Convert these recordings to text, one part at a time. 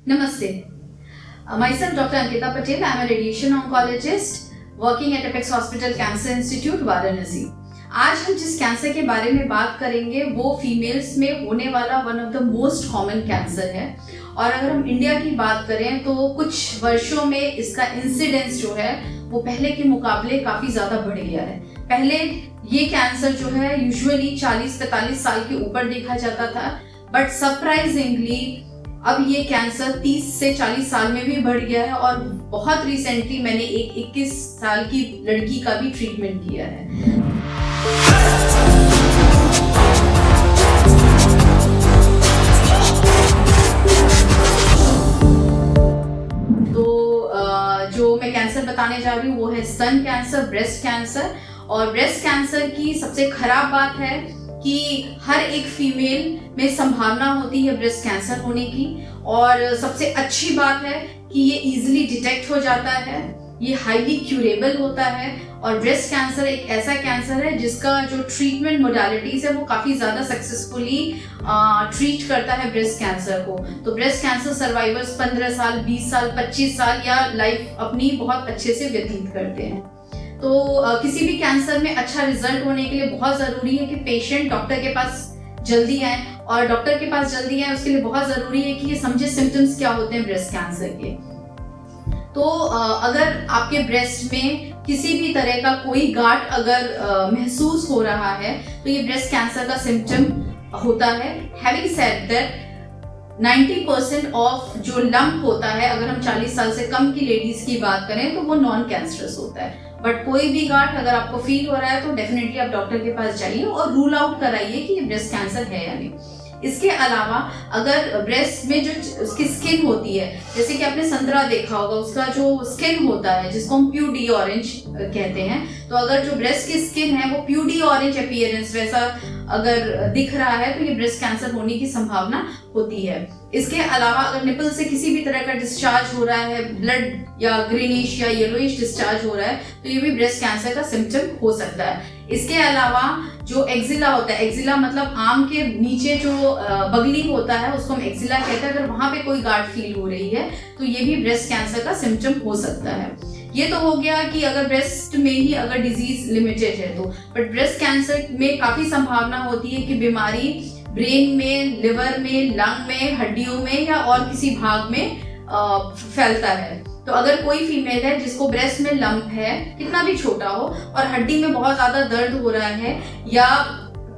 Namaste. Myself Dr. Ankita Patel. I am a radiation oncologist working at Apex Hospital Cancer Institute, Varanasi. आज हम जिस cancer के बारे में बात करेंगे वो फीमेल्स में होने वाला one of the most common cancer है। और अगर हम इंडिया की बात करें तो कुछ वर्षों में इसका इंसिडेंस जो है वो पहले के मुकाबले काफ़ी ज़्यादा बढ़ गया है। पहले ये कैंसर जो है यूजुअली 40-45 साल के ऊपर देखा जाता था, बट सरप्राइजिंगली अब ये कैंसर 30 से 40 साल में भी बढ़ गया है। और बहुत रिसेंटली मैंने एक 21 साल की लड़की का भी ट्रीटमेंट किया है। तो जो मैं कैंसर बताने जा रही हूँ वो है स्तन कैंसर, ब्रेस्ट कैंसर। और ब्रेस्ट कैंसर की सबसे खराब बात है कि हर एक फीमेल में संभावना होती है ब्रेस्ट कैंसर होने की। और सबसे अच्छी बात है कि ये इजीली डिटेक्ट हो जाता है, ये हाईली क्यूरेबल होता है। और ब्रेस्ट कैंसर एक ऐसा कैंसर है जिसका जो ट्रीटमेंट मोडालिटीज है वो काफ़ी ज़्यादा सक्सेसफुली ट्रीट करता है ब्रेस्ट कैंसर को। तो ब्रेस्ट कैंसर सर्वाइवर्स 15 साल, 20 साल, 25 साल या लाइफ अपनी बहुत अच्छे से व्यतीत करते हैं। तो किसी भी कैंसर में अच्छा रिजल्ट होने के लिए बहुत ज़रूरी है कि पेशेंट डॉक्टर के पास जल्दी आए। और डॉक्टर के पास जल्दी आए उसके लिए बहुत ज़रूरी है कि ये समझे सिम्टम्स क्या होते हैं ब्रेस्ट कैंसर के। तो अगर आपके ब्रेस्ट में किसी भी तरह का कोई गांठ अगर महसूस हो रहा है तो ये ब्रेस्ट कैंसर का सिम्टम होता है। हैविंग सेड दैट 90% ऑफ जो लंप होता है, अगर हम 40 साल से कम की लेडीज की बात करें तो वो नॉन कैंसरस होता है। बट कोई भी गांठ अगर आपको फील हो रहा है तो डेफिनेटली आप डॉक्टर के पास जाइए और रूल आउट कराइए कि ये ब्रेस्ट कैंसर है या नहीं। इसके अलावा अगर ब्रेस्ट में जो उसकी स्किन होती है, जैसे कि आपने संतरा देखा होगा, उसका जो स्किन होता है जिसको हम प्यूडी ऑरेंज कहते हैं, तो अगर जो ब्रेस्ट की स्किन है वो प्यूडी ऑरेंज अपीयरेंस वैसा अगर दिख रहा है तो ये ब्रेस्ट कैंसर होने की संभावना होती है। इसके अलावा अगर निपल से किसी भी तरह का डिस्चार्ज हो रहा है, ब्लड या ग्रीनिश या येलोइश डिस्चार्ज हो रहा है, तो ये भी ब्रेस्ट कैंसर का सिम्टम हो सकता है। इसके अलावा जो एक्जिला होता है, एक्जिला मतलब आम के नीचे जो बगली होता है उसको हम एक्जिला कहते हैं, अगर वहां पे कोई गांठ फील हो रही है तो ये भी ब्रेस्ट कैंसर का सिम्टम हो सकता है। ये तो हो गया कि अगर ब्रेस्ट में ही अगर डिजीज लिमिटेड है तो। बट ब्रेस्ट कैंसर में काफी संभावना होती है कि बीमारी ब्रेन में, लिवर में, लंग में, हड्डियों में या और किसी भाग में फैलता है। तो अगर कोई फीमेल है जिसको ब्रेस्ट में लंप है, कितना भी छोटा हो, और हड्डी में बहुत ज्यादा दर्द हो रहा है या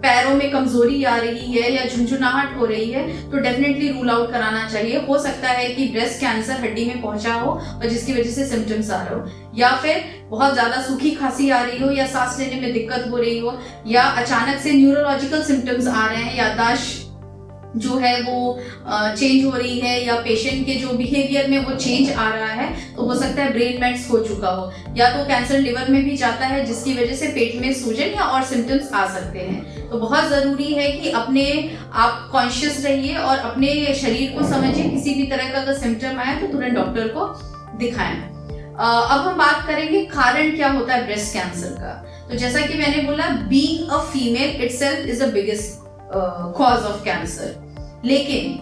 पैरों में कमजोरी आ रही है या झुंझुनाहट हो रही है, तो डेफिनेटली रूल आउट कराना चाहिए। हो सकता है कि ब्रेस्ट कैंसर हड्डी में पहुंचा हो और जिसकी वजह से सिम्टम्स आ रहे हो, या फिर बहुत ज्यादा सूखी खांसी आ रही हो या सांस लेने में दिक्कत हो रही हो, या अचानक से न्यूरोलॉजिकल सिम्टम्स आ रहे हैं, याददाश्त जो है वो चेंज हो रही है, या पेशेंट के जो बिहेवियर में वो चेंज आ रहा है, तो हो सकता है ब्रेन मेट्स हो चुका हो, या तो कैंसर लिवर में भी जाता है जिसकी वजह से पेट में सूजन या और सिम्टम्स आ सकते हैं। तो बहुत ज़रूरी है कि अपने आप कॉन्शियस रहिए और अपने शरीर को समझिए। किसी भी तरह का अगर सिम्टम आए तो तुरंत डॉक्टर को दिखाएं। अब हम बात करेंगे कारण क्या होता है ब्रेस्ट कैंसर का। तो जैसा कि मैंने बोला, being a female itself is the biggest cause of cancer, लेकिन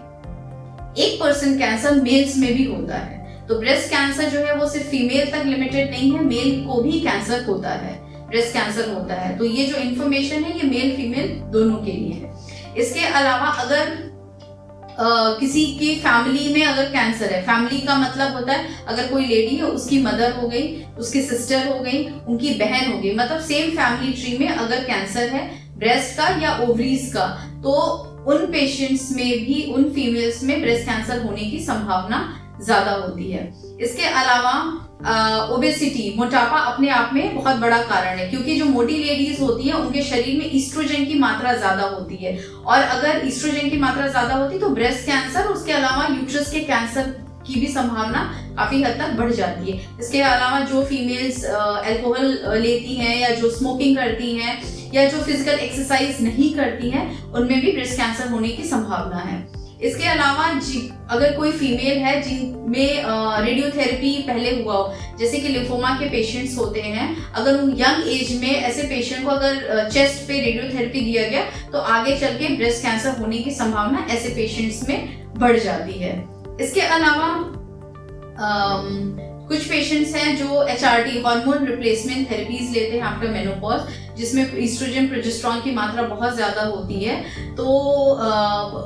1% कैंसर मेल्स में भी होता है। तो ब्रेस्ट कैंसर जो है वो सिर्फ फीमेल तक लिमिटेड नहीं है, मेल को भी कैंसर होता है, ब्रेस्ट कैंसर होता है। तो ये जो इन्फॉर्मेशन है ये मेल फीमेल दोनों के लिए है। इसके अलावा अगर किसी की फैमिली में अगर कैंसर है, फैमिली का मतलब होता है अगर कोई लेडी है उसकी मदर हो गई, उसकी सिस्टर हो गई, उनकी बहन हो गई, मतलब सेम फैमिली ट्री में अगर कैंसर है ब्रेस्ट का या ओवरीज का, तो उन पेशेंट्स में भी, उन फीमेल्स में ब्रेस्ट कैंसर होने की संभावना ज्यादा होती है। इसके अलावा ओबेसिटी, मोटापा अपने आप में बहुत बड़ा कारण है, क्योंकि जो मोटी लेडीज होती हैं उनके शरीर में ईस्ट्रोजन की मात्रा ज्यादा होती है, और अगर ईस्ट्रोजन की मात्रा ज्यादा होती है तो ब्रेस्ट कैंसर, उसके अलावा यूट्रस के कैंसर की भी संभावना काफी हद तक बढ़ जाती है। इसके अलावा जो फीमेल्स अल्कोहल लेती हैं या जो स्मोकिंग करती हैं या जो फिजिकल एक्सरसाइज नहीं करती हैं, उनमें भी ब्रेस्ट कैंसर होने की संभावना है। इसके अलावा अगर कोई फीमेल है जिनमें रेडियोथेरेपी पहले हुआ हो, जैसे कि लिम्फोमा के पेशेंट्स होते हैं, अगर उन यंग एज में ऐसे पेशेंट को अगर चेस्ट पे रेडियोथेरेपी दिया गया तो आगे चल के ब्रेस्ट कैंसर होने की संभावना ऐसे पेशेंट्स में बढ़ जाती है। इसके अलावा कुछ पेशेंट्स हैं जो HRT हार्मोन रिप्लेसमेंट थेरेपीज लेते हैं आफ्टर मेनोपॉज, जिसमें ईस्ट्रोजन प्रोजेस्टेरॉन की मात्रा बहुत ज़्यादा होती है, तो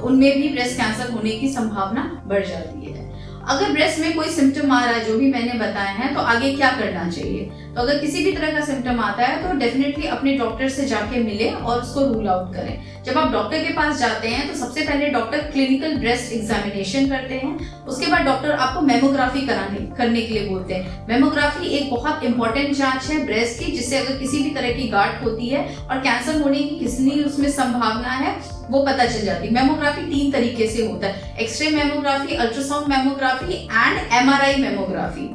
उनमें भी ब्रेस्ट कैंसर होने की संभावना बढ़ जाती है। अगर ब्रेस्ट में कोई सिम्टम आ रहा है जो भी मैंने बताया है, तो आगे क्या करना चाहिए? तो अगर किसी भी तरह का सिम्टम आता है तो डेफिनेटली अपने डॉक्टर से जाके मिले और उसको रूल आउट करें। जब आप डॉक्टर के पास जाते हैं तो सबसे पहले डॉक्टर क्लिनिकल ब्रेस्ट एग्जामिनेशन करते हैं, उसके बाद डॉक्टर आपको मेमोग्राफी करने के लिए बोलते हैं। मेमोग्राफी एक बहुत इंपॉर्टेंट जांच है ब्रेस्ट की, जिससे अगर किसी भी तरह की गांठ होती है और कैंसर होने की कितनी उसमें संभावना है वो पता चल जाती है। मेमोग्राफी 3 तरीके से होता है, x ray mammography, ultrasound mammography and MRI mammography.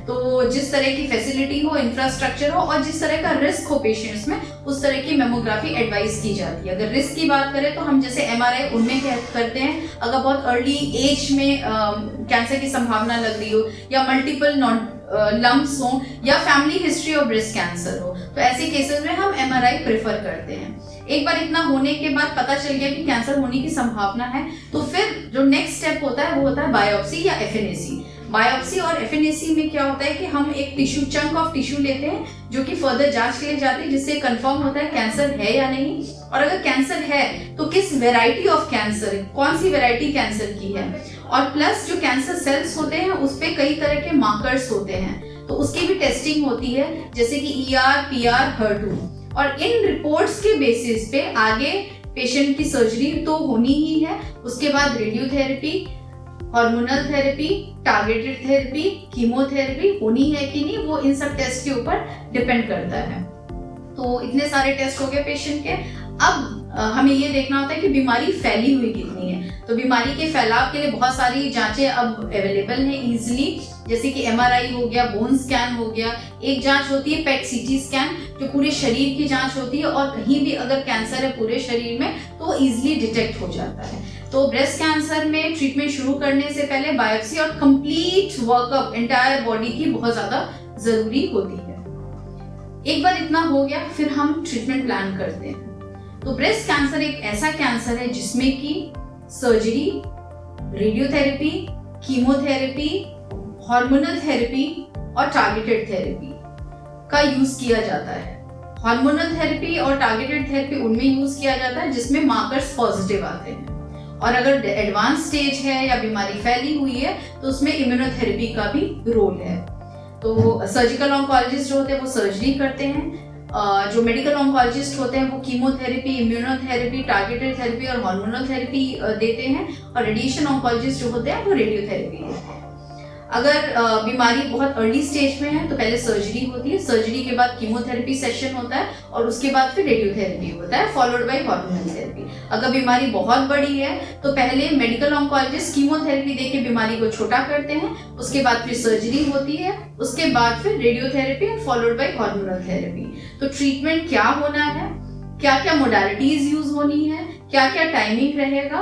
तो जिस तरह की फैसिलिटी हो, इंफ्रास्ट्रक्चर हो और जिस तरह का रिस्क हो पेशेंट्स में, उस तरह की मेमोग्राफी एडवाइस की जाती है। अगर रिस्क की बात करें तो हम जैसे MRI उनमें करते हैं अगर बहुत अर्ली एज में कैंसर की संभावना लग रही हो, या मल्टीपल लम्प्स हो, या family history of breast cancer हो, तो ऐसे केसेस में हम MRI प्रेफर करते हैं। एक बार इतना होने के बाद पता चल गया कि कैंसर होने की संभावना है, तो फिर जो नेक्स्ट स्टेप होता है वो होता है बायोप्सी या FNAC। बायोप्सी और FNAC में क्या होता है कि हम एक चंक ऑफ टिश्यू लेते हैं जो कि फर्दर जांच के लिए जाती है, जिससे कंफर्म होता है कैंसर है या नहीं, और अगर कैंसर है तो किस वेराइटी ऑफ कैंसर, कौन सी वेराइटी कैंसर की है, और प्लस जो कैंसर सेल्स होते हैं उस पे कई तरह के मार्कर्स होते हैं, तो उसकी भी टेस्टिंग होती है, जैसे कि ER, PR, HER2, और इन रिपोर्ट्स के बेसिस पे आगे पेशेंट की सर्जरी तो होनी ही है। उसके बाद radiotherapy, hormonal therapy, targeted therapy, chemotherapy होनी है कि नहीं, वो इन सब टेस्ट के ऊपर डिपेंड करता है। तो इतने सारे टेस्ट हो गए पेशेंट के। अब हमें ये देखना होता है कि बीमारी फैली हुई कितनी है। तो बीमारी के फैलाव के लिए बहुत सारी जांचें अब अवेलेबल हैं इजीली, जैसे कि MRI हो गया, बोन स्कैन हो गया, एक जांच होती है PET CT स्कैन जो पूरे शरीर की जांच होती है, और कहीं भी अगर कैंसर है पूरे शरीर में तो इजीली डिटेक्ट हो जाता है। तो ब्रेस्ट कैंसर में ट्रीटमेंट शुरू करने से पहले बायोप्सी और कंप्लीट वर्कअप एंटायर बॉडी की बहुत ज्यादा जरूरी होती है। एक बार इतना हो गया फिर हम ट्रीटमेंट प्लान करते हैं। तो ब्रेस्ट कैंसर एक ऐसा कैंसर है जिसमें कि surgery, radiotherapy, chemotherapy, hormonal therapy और टारगेटेड थेरेपी का यूज किया जाता है। हार्मोनल थेरेपी और टारगेटेड थेरेपी उनमें यूज किया जाता है जिसमें मार्कर्स पॉजिटिव आते हैं, और अगर एडवांस स्टेज है या बीमारी फैली हुई है तो उसमें इम्यूनोथेरेपी का भी रोल है। तो सर्जिकल ऑन्कोलॉजिस्ट जो होते हैं वो सर्जरी करते हैं, जो मेडिकल ऑन्कोलॉजिस्ट होते हैं वो कीमोथेरेपी, इम्यूनोथेरेपी, टारगेटेड थेरेपी और हार्मोनल थेरेपी देते हैं, और रेडिएशन ऑन्कोलॉजिस्ट जो होते हैं वो रेडियोथेरेपी देते हैं। अगर बीमारी बहुत अर्ली स्टेज में है तो पहले सर्जरी होती है, सर्जरी के बाद कीमोथेरेपी सेशन होता है, और उसके बाद फिर रेडियोथेरेपी होता है, फॉलोड बाय हार्मोनल थेरेपी। अगर बीमारी बहुत बड़ी है तो पहले मेडिकल ऑन्कोलॉजिस्ट कीमोथेरेपी देके बीमारी को छोटा करते हैं, उसके बाद फिर सर्जरी होती है, उसके बाद फिर रेडियोथेरेपी और फॉलोड बाय हार्मोनल थेरेपी। तो ट्रीटमेंट क्या होना है, क्या क्या मोडालिटीज यूज होनी है, क्या क्या टाइमिंग रहेगा,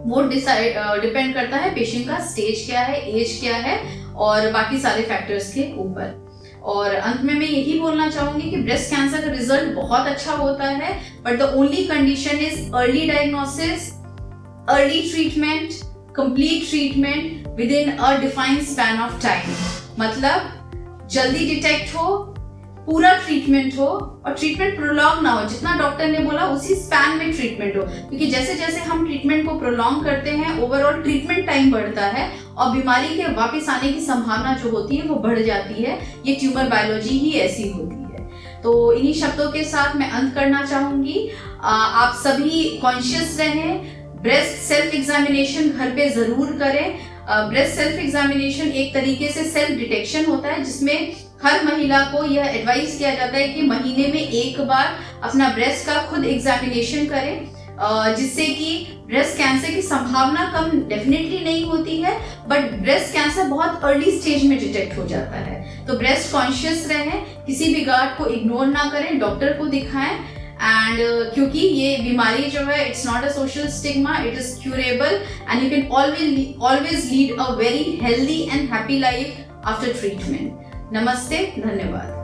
वो डिपेंड करता है पेशेंट का स्टेज क्या है, एज क्या है, और बाकी सारे फैक्टर्स के ऊपर। और अंत में मैं यही बोलना चाहूंगी कि ब्रेस्ट कैंसर का रिजल्ट बहुत अच्छा होता है, but the only condition is early diagnosis, early treatment, complete treatment with in a defined span of time. मतलब जल्दी डिटेक्ट हो, पूरा ट्रीटमेंट हो, और ट्रीटमेंट प्रोलॉन्ग ना हो, जितना डॉक्टर ने बोला उसी स्पैन में ट्रीटमेंट हो, क्योंकि जैसे जैसे हम ट्रीटमेंट को प्रोलॉन्ग करते हैं ओवरऑल ट्रीटमेंट टाइम बढ़ता है और बीमारी के वापस आने की संभावना जो होती है वो बढ़ जाती है। ये ट्यूमर बायोलॉजी ही ऐसी होती है। तो इन्हीं शब्दों के साथ मैं अंत करना चाहूंगी। आप सभी कॉन्शियस रहें, ब्रेस्ट सेल्फ एग्जामिनेशन घर पे जरूर करें। ब्रेस्ट सेल्फ एग्जामिनेशन एक तरीके से सेल्फ डिटेक्शन होता है, जिसमें हर महिला को यह एडवाइस किया जाता है कि महीने में एक बार अपना ब्रेस्ट का खुद एग्जामिनेशन करें, जिससे कि ब्रेस्ट कैंसर की संभावना कम डेफिनेटली नहीं होती है, बट ब्रेस्ट कैंसर बहुत अर्ली स्टेज में डिटेक्ट हो जाता है। तो ब्रेस्ट कॉन्शियस रहें, किसी भी गार्ड को इग्नोर ना करें, डॉक्टर को दिखाएं, एंड क्योंकि ये बीमारी जो है it's not a social stigma, it is curable and you can always lead a very healthy and happy life after treatment. नमस्ते, धन्यवाद।